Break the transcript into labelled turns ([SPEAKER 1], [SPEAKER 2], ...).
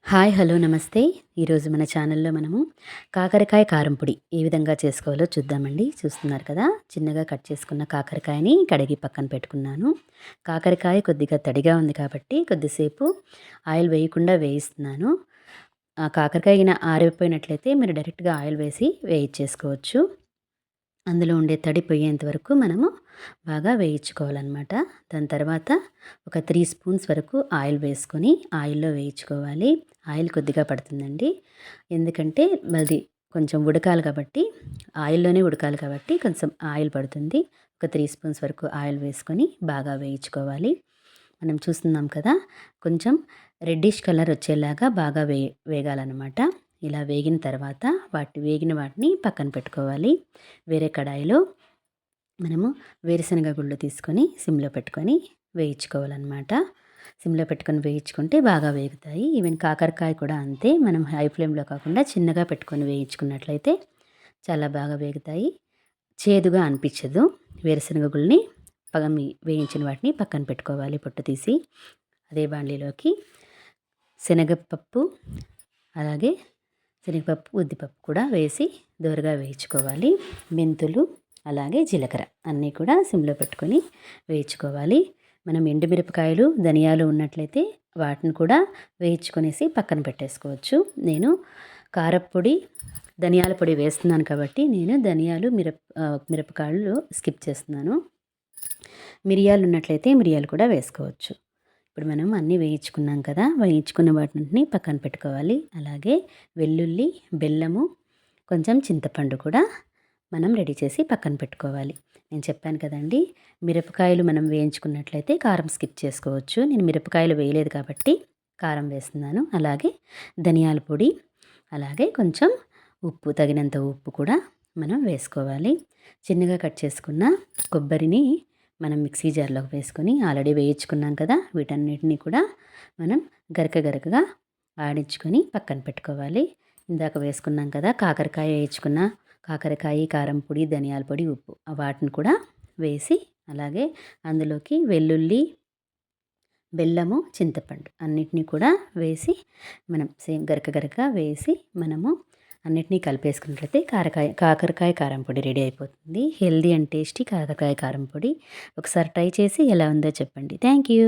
[SPEAKER 1] Hi hello నమస్తే. ఈరోజు మన ఛానల్లో మనము కాకరకాయ కారం పొడి ఏ విధంగా చేసుకోవాలో చూద్దామండి. చూస్తున్నారు కదా, చిన్నగా కట్ చేసుకున్న కాకరకాయని కడిగి పక్కన పెట్టుకున్నాను. కాకరకాయ కొద్దిగా తడిగా ఉంది కాబట్టి కొద్దిసేపు ఆయిల్ వేయకుండా వేయిస్తున్నాను. ఆ కాకరకాయ గిన ఆరిపోయినట్లయితే మీరు డైరెక్ట్గా ఆయిల్ వేసి వేయించేసుకోవచ్చు. అందులో ఉండే తడి పోయేంత వరకు మనము బాగా వేయించుకోవాలన్నమాట. దాని తర్వాత ఒక 3 స్పూన్స్ వరకు ఆయిల్ వేసుకొని ఆయిల్‌లో వేయించుకోవాలి. ఆయిల్ కొద్దిగా పడుతుందండి. ఎందుకంటే అది కొంచెం ఉడకాలి కాబట్టి, ఆయిల్‌లోనే ఉడకాలి కాబట్టి కొంచెం ఆయిల్ పడుతుంది. ఒక 3 స్పూన్స్ వరకు ఆయిల్ వేసుకొని బాగా వేయించుకోవాలి. మనం చూస్తున్నాం కదా, కొంచెం రెడ్డిష్ కలర్ వచ్చేలాగా బాగా వేగాలన్నమాట. ఇలా వేగిన తర్వాత వేగిన వాటిని పక్కన పెట్టుకోవాలి. వేరే కడాయిలో మనము వేరుశనగ గుళ్ళు తీసుకొని సిమ్లో పెట్టుకొని వేయించుకోవాలన్నమాట. సిమ్లో పెట్టుకొని వేయించుకుంటే బాగా వేగుతాయి. ఈవెన్ కాకరకాయ కూడా అంతే. మనం హై ఫ్లేమ్లో కాకుండా చిన్నగా పెట్టుకొని వేయించుకున్నట్లయితే చాలా బాగా వేగుతాయి. చేదుగా అనిపించదు. వేరుశనగ గుళ్ళని వేయించిన వాటిని పక్కన పెట్టుకోవాలి పొట్టు తీసి. అదే బాండీలోకి శనగపప్పు, అలాగే శనగపప్పు, ఉద్దిపప్పు కూడా వేసి దోరగా వేయించుకోవాలి. మెంతులు, అలాగే జీలకర్ర అన్నీ కూడా సిమ్లో పెట్టుకొని వేయించుకోవాలి. మనం ఎండుమిరపకాయలు, ధనియాలు ఉన్నట్లయితే వాటిని కూడా వేయించుకొనేసి పక్కన పెట్టేసుకోవచ్చు. నేను కారప్పొడి, ధనియాల పొడి వేస్తున్నాను కాబట్టి నేను మిరపకాయలు స్కిప్ చేస్తున్నాను. మిరియాలు ఉన్నట్లయితే మిరియాలు కూడా వేసుకోవచ్చు. ఇప్పుడు మనం అన్నీ వేయించుకున్నాం కదా, వేయించుకున్న వాటిని పక్కన పెట్టుకోవాలి. అలాగే వెల్లుల్లి, బెల్లము, కొంచెం చింతపండు కూడా మనం రెడీ చేసి పక్కన పెట్టుకోవాలి. నేను చెప్పాను కదండి, మిరపకాయలు మనం వేయించుకున్నట్లయితే కారం స్కిప్ చేసుకోవచ్చు. నేను మిరపకాయలు వేయలేదు కాబట్టి కారం వేస్తున్నాను. అలాగే ధనియాల పొడి, అలాగే కొంచెం ఉప్పు, తగినంత ఉప్పు కూడా మనం వేసుకోవాలి. చిన్నగా కట్ చేసుకున్న కొబ్బరిని మనం మిక్సీ జార్లోకి వేసుకొని ఆల్రెడీ వేయించుకున్నాం కదా, వీటన్నిటిని కూడా మనం గరకగా ఆడించుకొని పక్కన పెట్టుకోవాలి. ఇందాక వేసుకున్నాం కదా, కాకరకాయ కారం పొడి, ధనియాల పొడి, ఉప్పు వాటిని కూడా వేసి, అలాగే అందులోకి వెల్లుల్లి, బెల్లము, చింతపండు అన్నిటినీ కూడా వేసి మనం సేమ్ గరక వేసి మనము అన్నిటినీ కలిపేసుకున్నట్లయితే కాకరకాయ కారం పొడి రెడీ అయిపోతుంది. హెల్దీ అండ్ టేస్టీ కాకరకాయ కారం పొడి. ఒకసారి ట్రై చేసి ఎలా ఉందో చెప్పండి. Thank you.